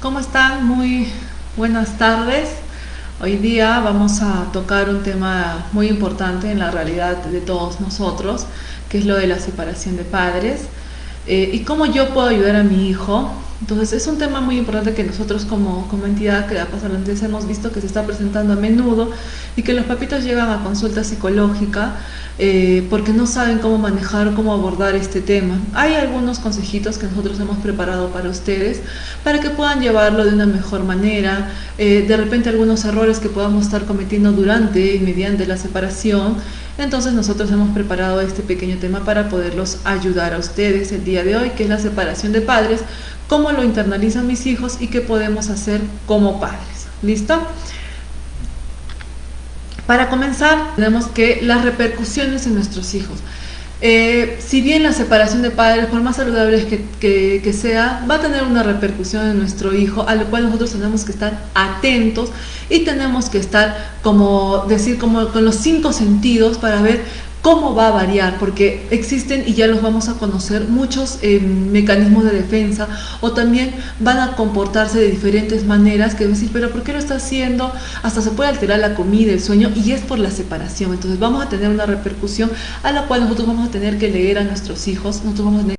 ¿Cómo están? Muy buenas tardes. Hoy día vamos a tocar un tema muy importante en la realidad de todos nosotros, que es lo de la separación de padres y cómo yo puedo ayudar a mi hijo. Entonces es un tema muy importante que nosotros como entidad que antes hemos visto que se está presentando a menudo y que los papitos llegan a consulta psicológica porque no saben cómo manejar, cómo abordar este tema. Hay algunos consejitos que nosotros hemos preparado para ustedes para que puedan llevarlo de una mejor manera, de repente algunos errores que podamos estar cometiendo durante y mediante la separación. Entonces nosotros hemos preparado este pequeño tema para poderlos ayudar a ustedes el día de hoy, que es la separación de padres, cómo lo internalizan mis hijos y qué podemos hacer como padres. ¿Listo? Para comenzar, tenemos que las repercusiones en nuestros hijos. Si bien la separación de padres, por más saludable que sea, va a tener una repercusión en nuestro hijo, a lo cual nosotros tenemos que estar atentos y tenemos que estar, como con los 5 sentidos para ver cómo va a variar, porque existen, y ya los vamos a conocer, muchos mecanismos de defensa, o también van a comportarse de diferentes maneras, que decir, pero ¿por qué lo está haciendo? Hasta se puede alterar la comida, el sueño, y es por la separación. Entonces vamos a tener una repercusión a la cual nosotros vamos a tener que leer a nuestros hijos, nosotros vamos a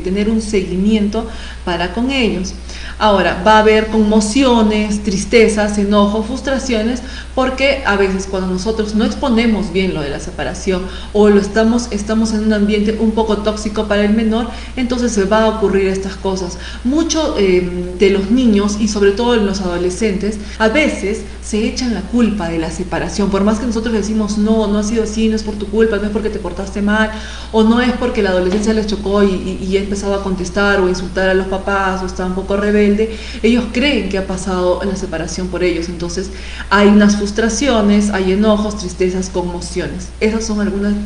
tener un seguimiento para con ellos. Ahora, va a haber conmociones, tristezas, enojos, frustraciones, porque a veces cuando nosotros no exponemos bien lo de la separación o estamos en un ambiente un poco tóxico para el menor, entonces se va a ocurrir estas cosas. Mucho de los niños y sobre todo los adolescentes a veces se echan la culpa de la separación, por más que nosotros decimos no ha sido así, no es por tu culpa, no es porque te portaste mal, o no es porque la adolescencia les chocó y ha empezado a contestar o insultar a los papás o está un poco rebelde. Ellos creen que ha pasado la separación por ellos, entonces hay unas frustraciones, hay enojos, tristezas, conmociones. Esas son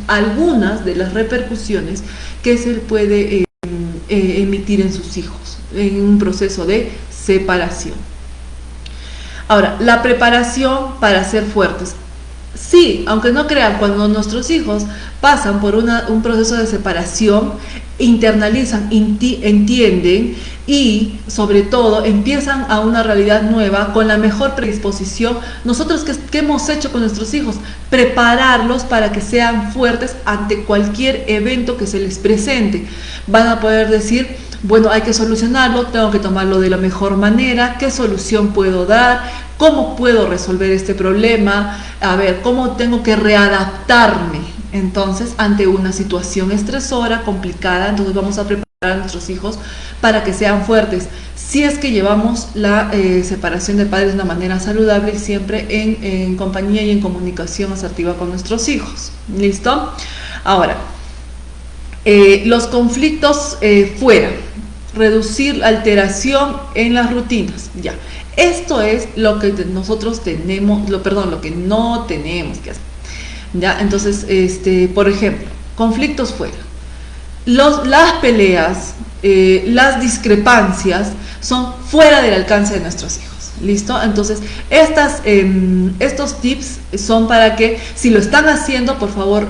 algunas de las repercusiones que se puede emitir en sus hijos en un proceso de separación. Ahora, la preparación para ser fuertes. Sí, aunque no crean, cuando nuestros hijos pasan por un proceso de separación, internalizan, entienden y sobre todo empiezan a una realidad nueva con la mejor predisposición. Nosotros, ¿qué hemos hecho con nuestros hijos? Prepararlos para que sean fuertes ante cualquier evento que se les presente. Van a poder decir, bueno, hay que solucionarlo, tengo que tomarlo de la mejor manera, ¿qué solución puedo dar? ¿Cómo puedo resolver este problema? A ver, ¿cómo tengo que readaptarme? Entonces, ante una situación estresora, complicada, entonces vamos a preparar a nuestros hijos para que sean fuertes. Si es que llevamos la separación de padres de una manera saludable y siempre en compañía y en comunicación asertiva con nuestros hijos. ¿Listo? Ahora, los conflictos fuera, reducir la alteración en las rutinas. Ya, esto es lo que nosotros tenemos, lo que no tenemos que hacer. Ya, entonces, por ejemplo, conflictos fuera. Las peleas, las discrepancias son fuera del alcance de nuestros hijos. ¿Listo? Entonces, estos tips son para que, si lo están haciendo, por favor,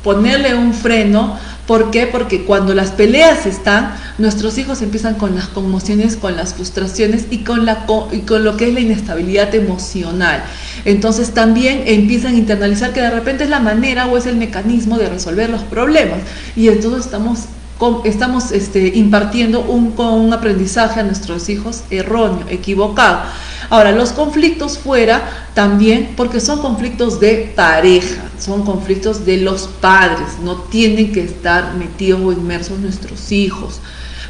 ponerle un freno. ¿Por qué? Porque cuando las peleas están, nuestros hijos empiezan con las conmociones, con las frustraciones y con lo que es la inestabilidad emocional. Entonces también empiezan a internalizar que de repente es la manera o es el mecanismo de resolver los problemas. Y entonces estamos impartiendo un aprendizaje a nuestros hijos erróneo, equivocado. Ahora, los conflictos fuera también, porque son conflictos de pareja, son conflictos de los padres, no tienen que estar metidos o inmersos nuestros hijos.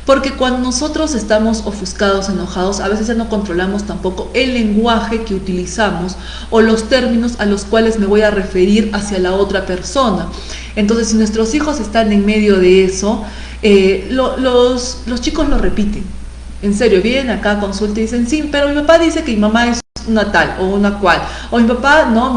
Porque cuando nosotros estamos ofuscados, enojados, a veces ya no controlamos tampoco el lenguaje que utilizamos o los términos a los cuales me voy a referir hacia la otra persona. Entonces, si nuestros hijos están en medio de eso, los chicos lo repiten. En serio, vienen acá a consulta y dicen, sí, pero mi papá dice que mi mamá es una tal o una cual, o mi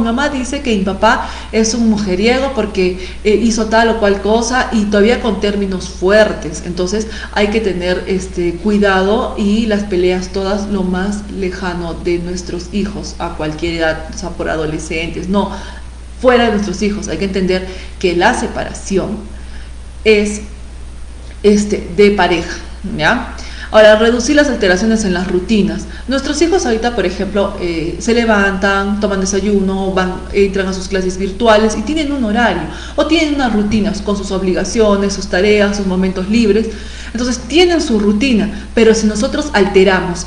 mamá dice que mi papá es un mujeriego porque hizo tal o cual cosa, y todavía con términos fuertes. Entonces hay que tener cuidado, y las peleas todas lo más lejano de nuestros hijos a cualquier edad, o sea, por adolescentes, no, fuera de nuestros hijos. Hay que entender que la separación es de pareja, ¿ya? Ahora, reducir las alteraciones en las rutinas. Nuestros hijos ahorita, por ejemplo, se levantan, toman desayuno, entran a sus clases virtuales y tienen un horario o tienen unas rutinas con sus obligaciones, sus tareas, sus momentos libres. Entonces tienen su rutina, pero si nosotros alteramos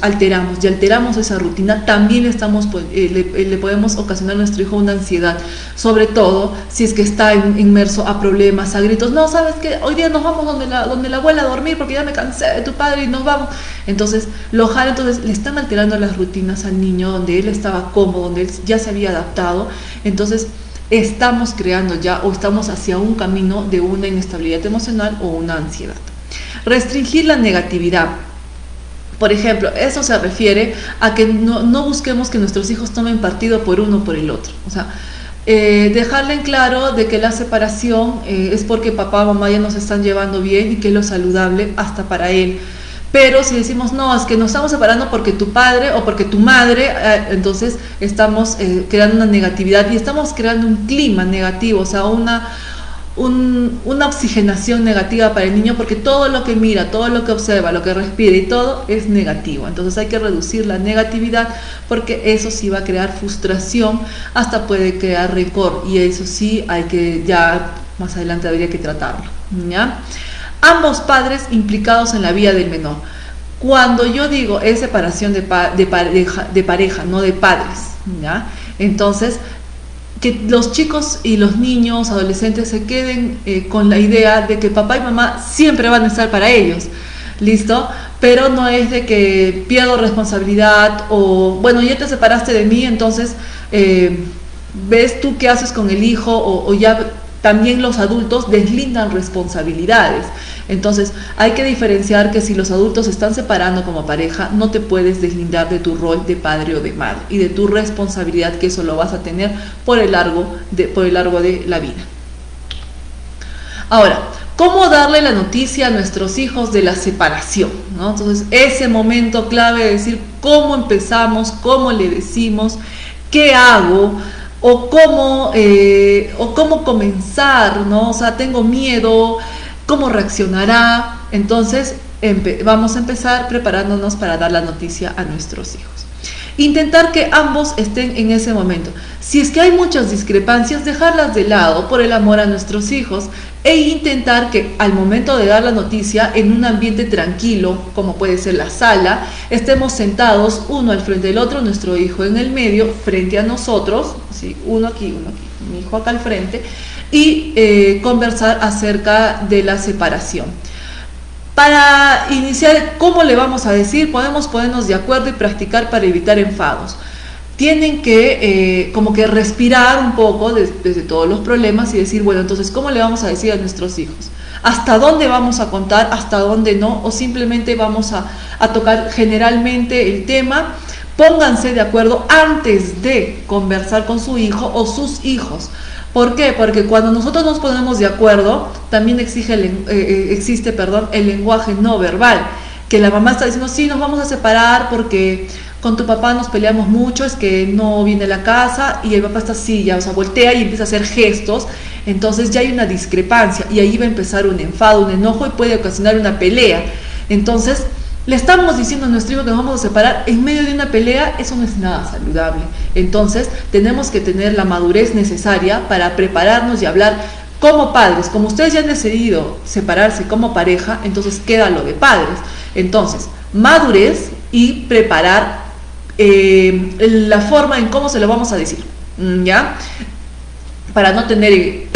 esa rutina, también le podemos ocasionar a nuestro hijo una ansiedad, sobre todo si es que está inmerso a problemas, a gritos. No, ¿sabes qué? Hoy día nos vamos donde la abuela a dormir porque ya me cansé de tu padre y nos vamos. Entonces le están alterando las rutinas al niño donde él estaba cómodo, donde él ya se había adaptado. Entonces estamos creando ya o estamos hacia un camino de una inestabilidad emocional o una ansiedad. Restringir la negatividad. Por ejemplo, eso se refiere a que no busquemos que nuestros hijos tomen partido por uno o por el otro. O sea, dejarle en claro de que la separación es porque papá o mamá ya nos están llevando bien y que es lo saludable hasta para él. Pero si decimos, no, es que nos estamos separando porque tu padre o porque tu madre, entonces estamos creando una negatividad y estamos creando un clima negativo, o sea, una oxigenación negativa para el niño, porque todo lo que mira, todo lo que observa, lo que respira y todo es negativo. Entonces hay que reducir la negatividad, porque eso sí va a crear frustración, hasta puede crear rencor, y eso sí hay que, ya más adelante habría que tratarlo, ¿ya? Ambos padres implicados en la vida del menor. Cuando yo digo es separación de pareja, no de padres, ¿ya? Entonces que los chicos y los niños, adolescentes se queden con la idea de que papá y mamá siempre van a estar para ellos, ¿listo? Pero no es de que pierdo responsabilidad o, bueno, ya te separaste de mí, entonces ves tú qué haces con el hijo o ya también los adultos deslindan responsabilidades. Entonces hay que diferenciar que si los adultos se están separando como pareja, no te puedes deslindar de tu rol de padre o de madre y de tu responsabilidad, que eso lo vas a tener por el largo de la vida. Ahora, ¿cómo darle la noticia a nuestros hijos de la separación, ¿no? Entonces ese momento clave de decir cómo empezamos, cómo le decimos, qué hago, o cómo comenzar, ¿no? O sea, tengo miedo, ¿cómo reaccionará? Entonces vamos a empezar preparándonos para dar la noticia a nuestros hijos. Intentar que ambos estén en ese momento. Si es que hay muchas discrepancias, dejarlas de lado por el amor a nuestros hijos e intentar que al momento de dar la noticia, en un ambiente tranquilo, como puede ser la sala, estemos sentados uno al frente del otro, nuestro hijo en el medio, frente a nosotros, ¿sí? uno aquí, mi hijo acá al frente, y conversar acerca de la separación. Para iniciar, ¿cómo le vamos a decir? Podemos ponernos de acuerdo y practicar para evitar enfados. Tienen que como que respirar un poco desde todos los problemas y decir, bueno, entonces, ¿cómo le vamos a decir a nuestros hijos? ¿Hasta dónde vamos a contar? ¿Hasta dónde no? ¿O simplemente vamos a tocar generalmente el tema? Pónganse de acuerdo antes de conversar con su hijo o sus hijos. ¿Por qué? Porque cuando nosotros nos ponemos de acuerdo, también existe el lenguaje no verbal, que la mamá está diciendo, sí, nos vamos a separar porque con tu papá nos peleamos mucho, es que no viene a la casa, y el papá está así, ya, o sea, voltea y empieza a hacer gestos, entonces ya hay una discrepancia, y ahí va a empezar un enfado, un enojo, y puede ocasionar una pelea. Entonces, le estamos diciendo a nuestro hijo que nos vamos a separar en medio de una pelea, eso no es nada saludable. Entonces, tenemos que tener la madurez necesaria para prepararnos y hablar como padres. Como ustedes ya han decidido separarse como pareja, entonces queda lo de padres. Entonces, madurez y preparar la forma en cómo se lo vamos a decir, ¿ya? Para no tener,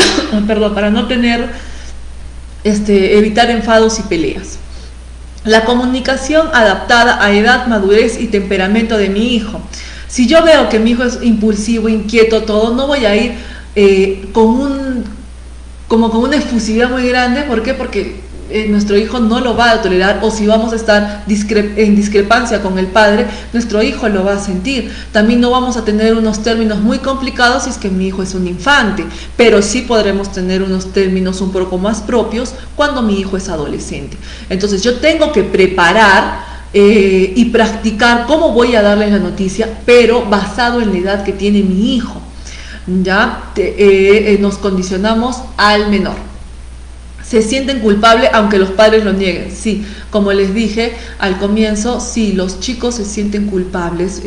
evitar enfados y peleas. La comunicación adaptada a edad, madurez y temperamento de mi hijo. Si yo veo que mi hijo es impulsivo, inquieto, todo, no voy a ir con una efusividad muy grande. ¿Por qué? Porque nuestro hijo no lo va a tolerar, o si vamos a estar en discrepancia con el padre, nuestro hijo lo va a sentir. También no vamos a tener unos términos muy complicados si es que mi hijo es un infante, pero sí podremos tener unos términos un poco más propios cuando mi hijo es adolescente. Entonces yo tengo que preparar y practicar cómo voy a darle la noticia, pero basado en la edad que tiene mi hijo. Ya nos condicionamos al menor. se sienten culpables aunque los padres lo nieguen. Sí, como les dije al comienzo, sí, los chicos se sienten culpables.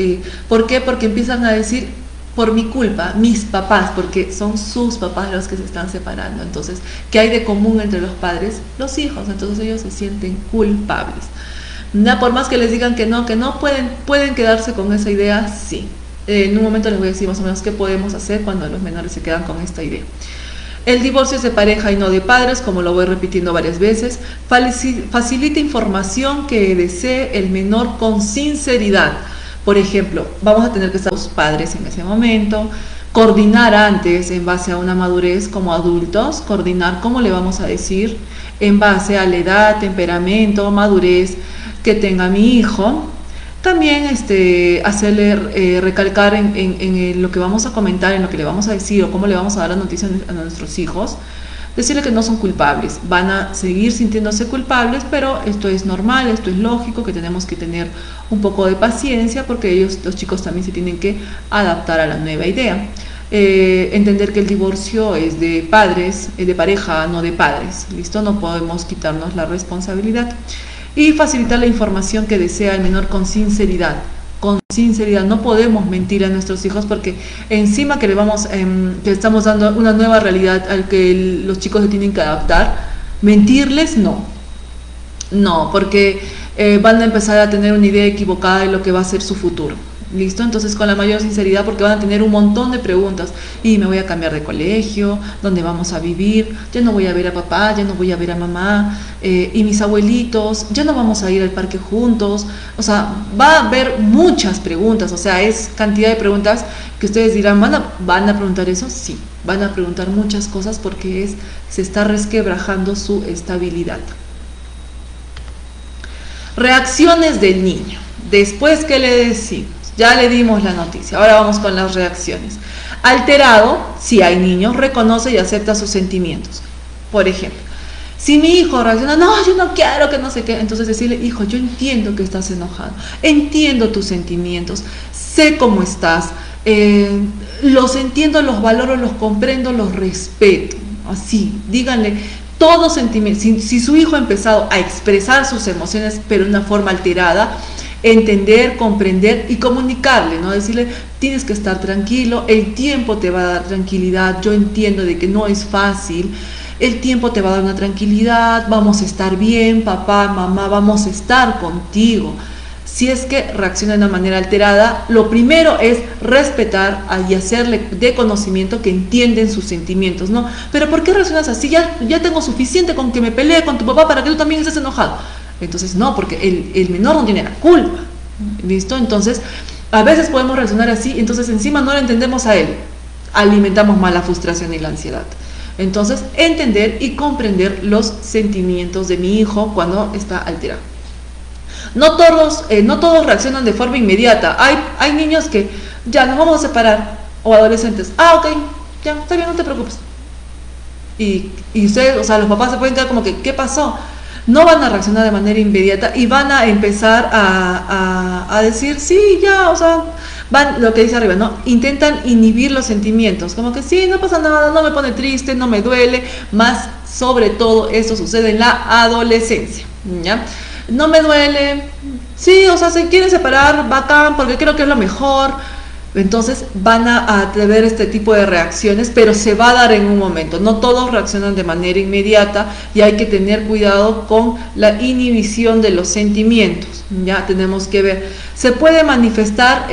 ¿Por qué? Porque empiezan a decir, por mi culpa, mis papás, porque son sus papás los que se están separando. Entonces, ¿qué hay de común entre los padres? Los hijos. Entonces ellos se sienten culpables. Por más que les digan que no pueden quedarse con esa idea, sí. En un momento les voy a decir más o menos qué podemos hacer cuando los menores se quedan con esta idea. El divorcio es de pareja y no de padres, como lo voy repitiendo varias veces. Facilita información que desee el menor con sinceridad. Por ejemplo, vamos a tener que estar los padres en ese momento, coordinar antes en base a una madurez como adultos, coordinar cómo le vamos a decir en base a la edad, temperamento, madurez que tenga mi hijo. También hacerle recalcar en lo que vamos a comentar, en lo que le vamos a decir o cómo le vamos a dar la noticia a nuestros hijos. Decirle que no son culpables, van a seguir sintiéndose culpables, pero esto es normal, esto es lógico, que tenemos que tener un poco de paciencia porque los chicos también se tienen que adaptar a la nueva idea. Entender que el divorcio es de padres, de pareja, no de padres, ¿listo? No podemos quitarnos la responsabilidad. Y facilitar la información que desea el menor con sinceridad. Con sinceridad, no podemos mentir a nuestros hijos porque encima que que estamos dando una nueva realidad al que los chicos se tienen que adaptar, mentirles no, porque van a empezar a tener una idea equivocada de lo que va a ser su futuro. ¿Listo? Entonces con la mayor sinceridad, porque van a tener un montón de preguntas. Y me voy a cambiar de colegio, ¿dónde vamos a vivir? Ya no voy a ver a papá, ya no voy a ver a mamá, y mis abuelitos, ya no vamos a ir al parque juntos. O sea, va a haber muchas preguntas, o sea, es cantidad de preguntas que ustedes dirán, ¿van a preguntar eso? Sí, van a preguntar muchas cosas porque se está resquebrajando su estabilidad. Reacciones del niño. Después, ¿qué le decimos? Ya le dimos la noticia, ahora vamos con las reacciones. Alterado, si hay niños, reconoce y acepta sus sentimientos. Por ejemplo, si mi hijo reacciona, no, yo no quiero, que no sé qué, entonces decirle, hijo, yo entiendo que estás enojado, entiendo tus sentimientos, sé cómo estás, los entiendo, los valoro, los comprendo, los respeto. Así, díganle todo sentimiento. Si su hijo ha empezado a expresar sus emociones, pero de una forma alterada, entender, comprender y comunicarle, ¿no? Decirle, tienes que estar tranquilo, el tiempo te va a dar tranquilidad, yo entiendo de que no es fácil, el tiempo te va a dar una tranquilidad, vamos a estar bien, papá, mamá, vamos a estar contigo. Si es que reacciona de una manera alterada, lo primero es respetar y hacerle de conocimiento que entienden sus sentimientos, ¿no? Pero ¿por qué reaccionas así? Ya tengo suficiente con que me pelee con tu papá para que tú también estés enojado. Entonces no, porque el menor no tiene la culpa, ¿listo? Entonces a veces podemos reaccionar así, entonces encima no lo entendemos a él, alimentamos más la frustración y la ansiedad. Entonces entender y comprender los sentimientos de mi hijo cuando está alterado. No todos reaccionan de forma inmediata. Hay niños que ya nos vamos a separar, o adolescentes, ok, ya, está bien, no te preocupes. Y ustedes, o sea, los papás se pueden quedar como que, ¿qué pasó? No van a reaccionar de manera inmediata y van a empezar a decir, sí, ya, o sea, van, lo que dice arriba, ¿no? Intentan inhibir los sentimientos, como que sí, no pasa nada, no me pone triste, no me duele, más sobre todo esto sucede en la adolescencia, ¿ya? No me duele, sí, o sea, se quieren separar, bacán, porque creo que es lo mejor. Entonces van a ver este tipo de reacciones, pero se va a dar en un momento. No todos reaccionan de manera inmediata y hay que tener cuidado con la inhibición de los sentimientos. Ya tenemos que ver. Se puede manifestar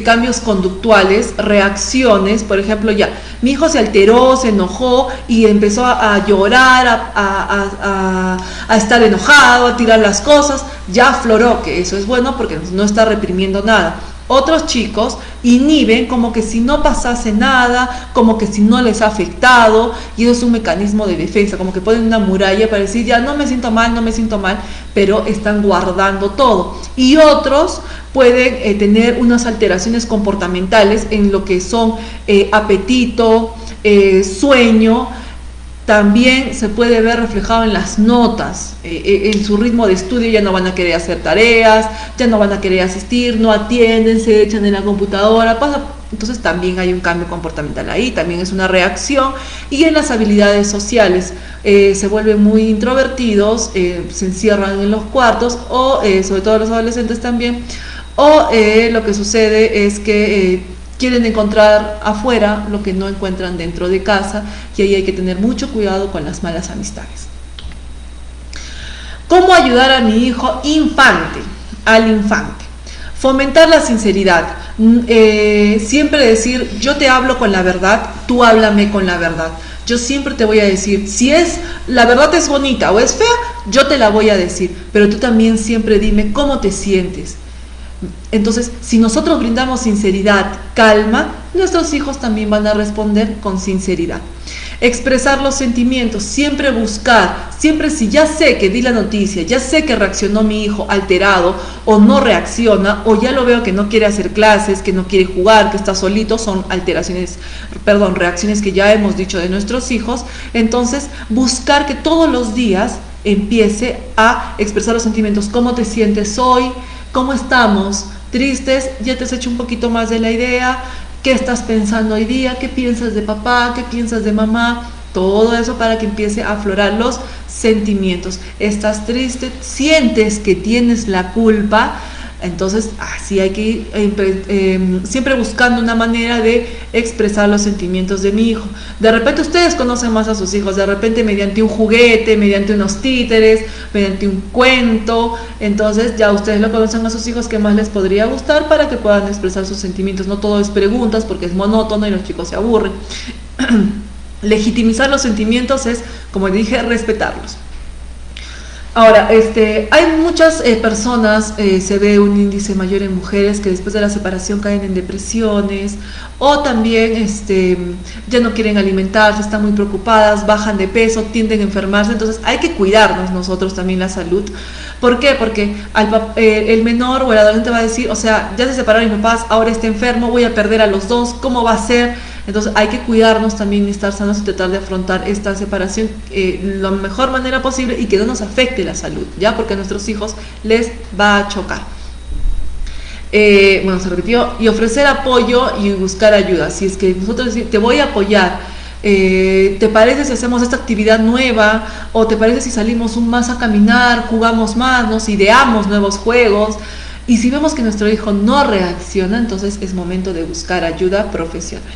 cambios conductuales, reacciones. Por ejemplo, ya, mi hijo se alteró, se enojó y empezó a llorar, a estar enojado, a tirar las cosas. Ya afloró, que eso es bueno porque no está reprimiendo nada. Otros chicos inhiben como que si no pasase nada, como que si no les ha afectado, y eso es un mecanismo de defensa, como que ponen una muralla para decir, ya no me siento mal, pero están guardando todo. Y otros pueden tener unas alteraciones comportamentales en lo que son apetito, sueño. También se puede ver reflejado en las notas, en su ritmo de estudio ya no van a querer hacer tareas, ya no van a querer asistir, no atienden, se echan en la computadora, entonces también hay un cambio comportamental ahí, también es una reacción. Y en las habilidades sociales, se vuelven muy introvertidos, se encierran en los cuartos o sobre todo los adolescentes también, o lo que sucede es que quieren encontrar afuera lo que no encuentran dentro de casa, y ahí hay que tener mucho cuidado con las malas amistades. ¿Cómo ayudar a mi hijo al infante? Fomentar la sinceridad. Siempre decir, yo te hablo con la verdad, tú háblame con la verdad. Yo siempre te voy a decir, si la verdad es bonita o es fea, yo te la voy a decir, pero tú también siempre dime cómo te sientes. Entonces, si nosotros brindamos sinceridad, calma, nuestros hijos también van a responder con sinceridad. Expresar los sentimientos, siempre buscar, siempre si ya sé que di la noticia, ya sé que reaccionó mi hijo alterado o no reacciona, o ya lo veo que no quiere hacer clases, que no quiere jugar, que está solito, son reacciones que ya hemos dicho de nuestros hijos. Entonces, buscar que todos los días empiece a expresar los sentimientos. ¿Cómo te sientes hoy? ¿Cómo estamos? ¿Tristes? ¿Ya te has hecho un poquito más de la idea? ¿Qué estás pensando hoy día? ¿Qué piensas de papá? ¿Qué piensas de mamá? Todo eso para que empiece a aflorar los sentimientos. ¿Estás triste? ¿Sientes que tienes la culpa? Entonces, así hay que ir siempre buscando una manera de expresar los sentimientos de mi hijo. De repente ustedes conocen más a sus hijos, de repente mediante un juguete, mediante unos títeres, mediante un cuento. Entonces ya ustedes lo conocen a sus hijos, qué más les podría gustar para que puedan expresar sus sentimientos. No todo es preguntas porque es monótono y los chicos se aburren. Legitimizar los sentimientos es, como dije, respetarlos. Ahora, hay muchas personas, se ve un índice mayor en mujeres que después de la separación caen en depresiones, o también ya no quieren alimentarse, están muy preocupadas, bajan de peso, tienden a enfermarse. Entonces hay que cuidarnos nosotros también la salud. ¿Por qué? Porque el menor o el adolescente va a decir, o sea, ya se separaron mis papás, ahora está enfermo, voy a perder a los dos, ¿cómo va a ser? Entonces hay que cuidarnos también, estar sanos y tratar de afrontar esta separación la mejor manera posible y que no nos afecte la salud, ¿ya? Porque a nuestros hijos les va a chocar. Se repitió, y ofrecer apoyo y buscar ayuda. Si es que nosotros decimos, te voy a apoyar, ¿te parece si hacemos esta actividad nueva? ¿O te parece si salimos más a caminar, jugamos más, nos ideamos nuevos juegos? Y si vemos que nuestro hijo no reacciona, entonces es momento de buscar ayuda profesional.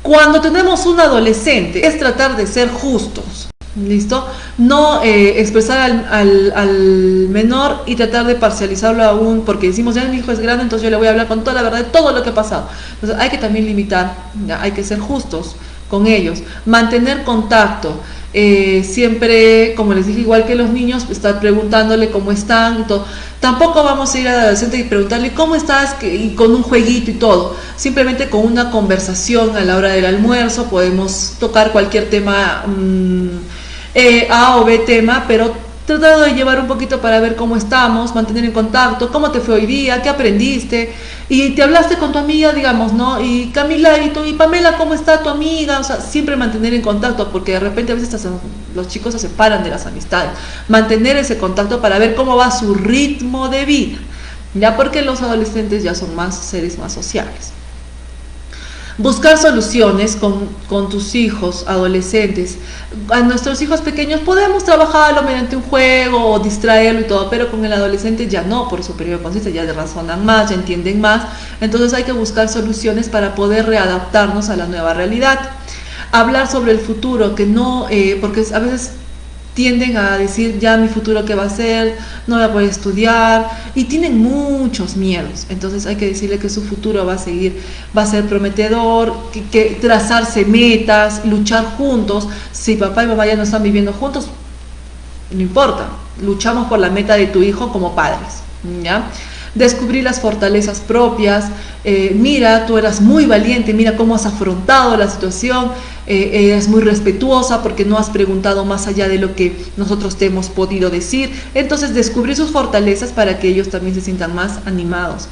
Cuando tenemos un adolescente, es tratar de ser justos, ¿listo? No expresar al menor y tratar de parcializarlo aún, porque decimos, ya mi hijo es grande, entonces yo le voy a hablar con toda la verdad de todo lo que ha pasado. Entonces hay que también limitar, ¿ya? Hay que ser justos con ellos, mantener contacto. Siempre, como les dije, igual que los niños, estar preguntándole cómo están y todo. Tampoco vamos a ir al adolescente y preguntarle cómo estás, y con un jueguito y todo. Simplemente con una conversación a la hora del almuerzo podemos tocar cualquier tema, A o B tema, pero tratando de llevar un poquito para ver cómo estamos, mantener en contacto, cómo te fue hoy día, qué aprendiste, y te hablaste con tu amiga, digamos, ¿no? Y Camila, y Pamela, ¿cómo está tu amiga? O sea, siempre mantener en contacto, porque de repente a veces los chicos se separan de las amistades. Mantener ese contacto para ver cómo va su ritmo de vida, ya, porque los adolescentes ya son seres más sociales. Buscar soluciones con tus hijos adolescentes. A nuestros hijos pequeños podemos trabajarlo mediante un juego o distraerlo y todo, pero con el adolescente ya no, por su periodo de conciencia ya razonan más, ya entienden más. Entonces hay que buscar soluciones para poder readaptarnos a la nueva realidad. Hablar sobre el futuro, que no, porque a veces tienden a decir, ya mi futuro qué va a ser, no voy a poder estudiar, y tienen muchos miedos. Entonces hay que decirle que su futuro va a ser prometedor, que trazarse metas, luchar juntos. Si papá y mamá ya no están viviendo juntos, no importa, luchamos por la meta de tu hijo como padres, ¿ya? Descubrir las fortalezas propias. Mira, tú eras muy valiente, mira cómo has afrontado la situación, eres muy respetuosa porque no has preguntado más allá de lo que nosotros te hemos podido decir. Entonces descubrir sus fortalezas para que ellos también se sientan más animados.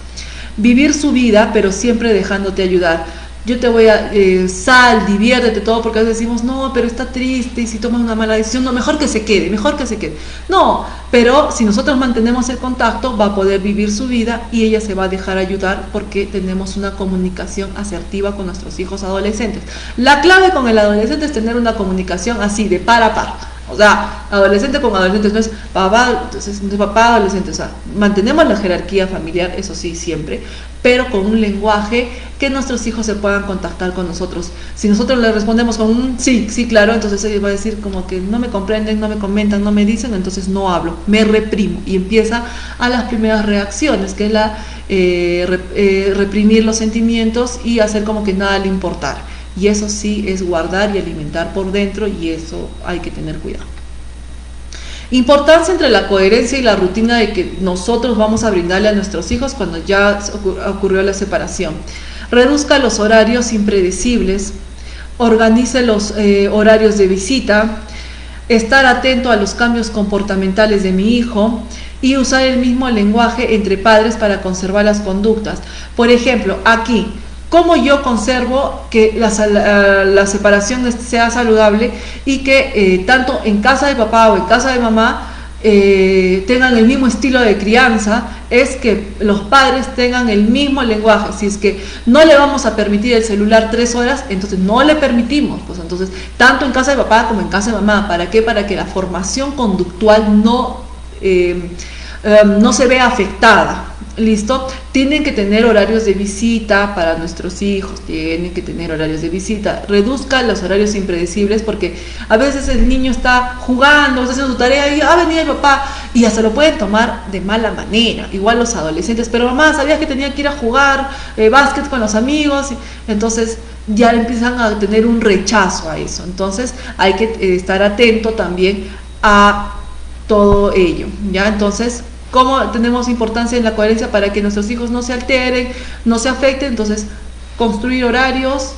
Vivir su vida, pero siempre dejándote ayudar. yo te voy a, sal, diviértete, todo, porque a veces decimos, no, pero está triste, y si tomas una mala decisión, no, mejor que se quede, mejor que se quede. No, pero si nosotros mantenemos el contacto, va a poder vivir su vida y ella se va a dejar ayudar porque tenemos una comunicación asertiva con nuestros hijos adolescentes. La clave con el adolescente es tener una comunicación así, de par a par. O sea, adolescente con adolescentes, no es papá, entonces papá, adolescente, o sea, mantenemos la jerarquía familiar, eso sí, siempre, pero con un lenguaje que nuestros hijos se puedan contactar con nosotros. Si nosotros le respondemos con un sí, sí, claro, entonces ella va a decir como que no me comprenden, no me comentan, no me dicen, entonces no hablo, me reprimo, y empieza a las primeras reacciones, que es la reprimir los sentimientos y hacer como que nada le importara. Y eso sí es guardar y alimentar por dentro, y eso hay que tener cuidado. Importancia entre la coherencia y la rutina de que nosotros vamos a brindarle a nuestros hijos cuando ya ocurrió la separación. Reduzca los horarios impredecibles, organice los horarios de visita, estar atento a los cambios comportamentales de mi hijo y usar el mismo lenguaje entre padres para conservar las conductas. Por ejemplo, aquí, ¿cómo yo conservo que la separación sea saludable y que tanto en casa de papá o en casa de mamá tengan el mismo estilo de crianza? Es que los padres tengan el mismo lenguaje. Si es que no le vamos a permitir el celular 3 horas, entonces no le permitimos. Pues entonces, tanto en casa de papá como en casa de mamá. ¿Para qué? Para que la formación conductual no se vea afectada. ¿Listo? Tienen que tener horarios de visita para nuestros hijos, tienen que tener horarios de visita. Reduzca los horarios impredecibles, porque a veces el niño está jugando, está haciendo su tarea y ha venido el papá, y hasta lo pueden tomar de mala manera. Igual los adolescentes, pero mamá, ¿sabías que tenía que ir a jugar básquet con los amigos? Entonces ya empiezan a tener un rechazo a eso. Entonces hay que estar atento también a todo ello, ¿ya? Entonces, ¿cómo tenemos importancia en la coherencia para que nuestros hijos no se alteren, no se afecten? Entonces, construir horarios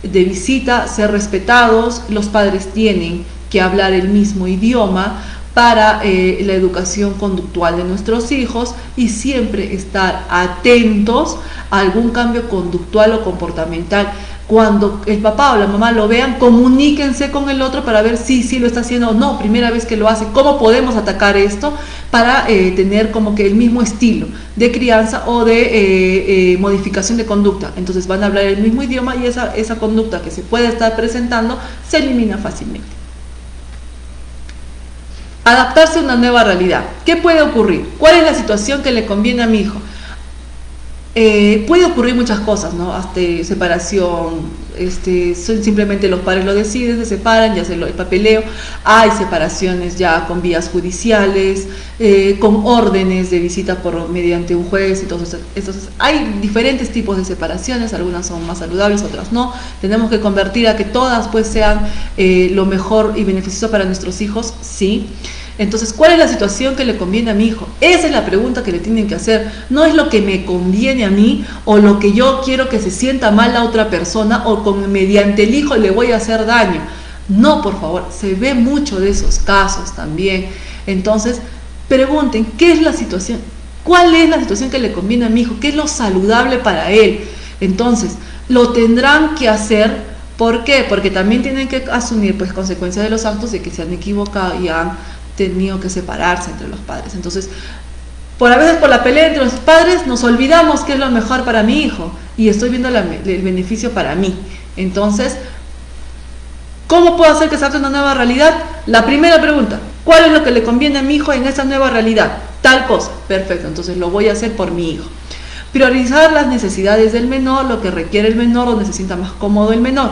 de visita, ser respetados. Los padres tienen que hablar el mismo idioma para la educación conductual de nuestros hijos, y siempre estar atentos a algún cambio conductual o comportamental. Cuando el papá o la mamá lo vean, comuníquense con el otro para ver si lo está haciendo o no, primera vez que lo hace, cómo podemos atacar esto para tener como que el mismo estilo de crianza o de modificación de conducta. Entonces van a hablar el mismo idioma, y esa conducta que se puede estar presentando se elimina fácilmente. Adaptarse a una nueva realidad. ¿Qué puede ocurrir? ¿Cuál es la situación que le conviene a mi hijo? Puede ocurrir muchas cosas, ¿no? Hasta separación, simplemente los padres lo deciden, se separan, ya se el papeleo. Hay separaciones ya con vías judiciales, con órdenes de visita mediante un juez. Entonces hay diferentes tipos de separaciones, algunas son más saludables, otras no. Tenemos que convertir a que todas pues sean lo mejor y beneficioso para nuestros hijos, sí. Entonces, ¿cuál es la situación que le conviene a mi hijo? Esa es la pregunta que le tienen que hacer. No es lo que me conviene a mí o lo que yo quiero que se sienta mal a otra persona, o mediante el hijo le voy a hacer daño. No, por favor, se ve mucho de esos casos también. Entonces, pregunten, ¿qué es la situación? ¿Cuál es la situación que le conviene a mi hijo? ¿Qué es lo saludable para él? Entonces, lo tendrán que hacer. ¿Por qué? Porque también tienen que asumir pues consecuencias de los actos de que se han equivocado y han tenido que separarse entre los padres. Entonces, a veces por la pelea entre los padres nos olvidamos qué es lo mejor para mi hijo, y estoy viendo el beneficio para mí. Entonces, ¿cómo puedo hacer que se adapte a una nueva realidad? La primera pregunta, ¿cuál es lo que le conviene a mi hijo en esa nueva realidad? Tal cosa. Perfecto, entonces lo voy a hacer por mi hijo. Priorizar las necesidades del menor, lo que requiere el menor, donde se sienta más cómodo el menor.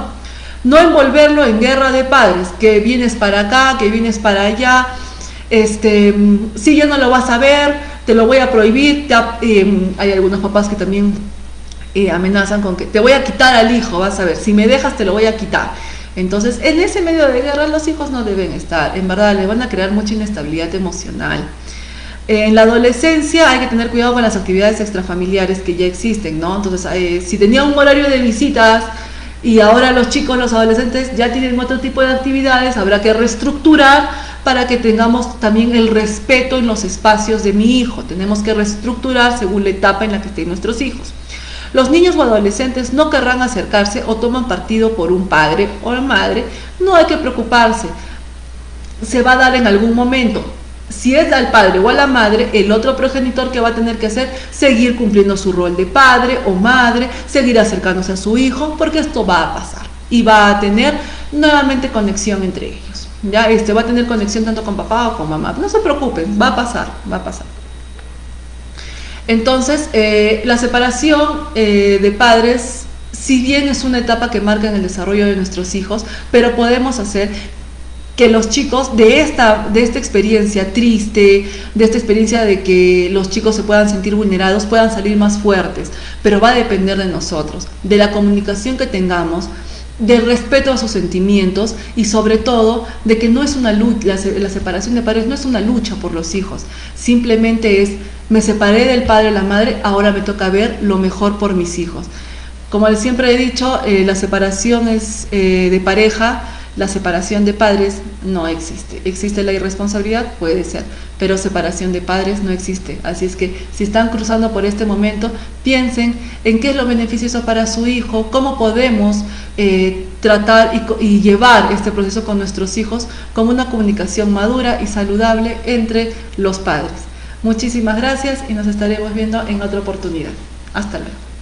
No envolverlo en guerra de padres, que vienes para acá, que vienes para allá. Si ya no lo vas a ver, te lo voy a prohibir. Hay algunos papás que también amenazan con que te voy a quitar al hijo, vas a ver, si me dejas te lo voy a quitar. Entonces, en ese medio de guerra los hijos no deben estar, en verdad le van a crear mucha inestabilidad emocional. En la adolescencia hay que tener cuidado con las actividades extrafamiliares que ya existen, ¿no? Entonces, si tenía un horario de visitas y ahora los chicos, los adolescentes ya tienen otro tipo de actividades, habrá que reestructurar para que tengamos también el respeto en los espacios de mi hijo. Tenemos que reestructurar según la etapa en la que estén nuestros hijos. los niños o adolescentes no querrán acercarse o toman partido por un padre o madre, no hay que preocuparse, se va a dar en algún momento. Si es al padre o a la madre, el otro progenitor que va a tener que hacer, seguir cumpliendo su rol de padre o madre, seguir acercándose a su hijo, porque esto va a pasar y va a tener nuevamente conexión entre ellos. Ya va a tener conexión tanto con papá o con mamá. No se preocupen, va a pasar, va a pasar. Entonces, la separación de padres, si bien es una etapa que marca en el desarrollo de nuestros hijos, pero podemos hacer que los chicos de esta experiencia triste, de esta experiencia de que los chicos se puedan sentir vulnerados, puedan salir más fuertes, pero va a depender de nosotros, de la comunicación que tengamos, del respeto a sus sentimientos y sobre todo de que no es una lucha, la separación de padres no es una lucha por los hijos, simplemente es, me separé del padre o la madre, ahora me toca ver lo mejor por mis hijos. Como siempre he dicho, la separación es de pareja. La separación de padres no existe. ¿Existe la irresponsabilidad? Puede ser, pero separación de padres no existe. Así es que si están cruzando por este momento, piensen en qué es lo beneficioso para su hijo, cómo podemos tratar y llevar este proceso con nuestros hijos como una comunicación madura y saludable entre los padres. Muchísimas gracias y nos estaremos viendo en otra oportunidad. Hasta luego.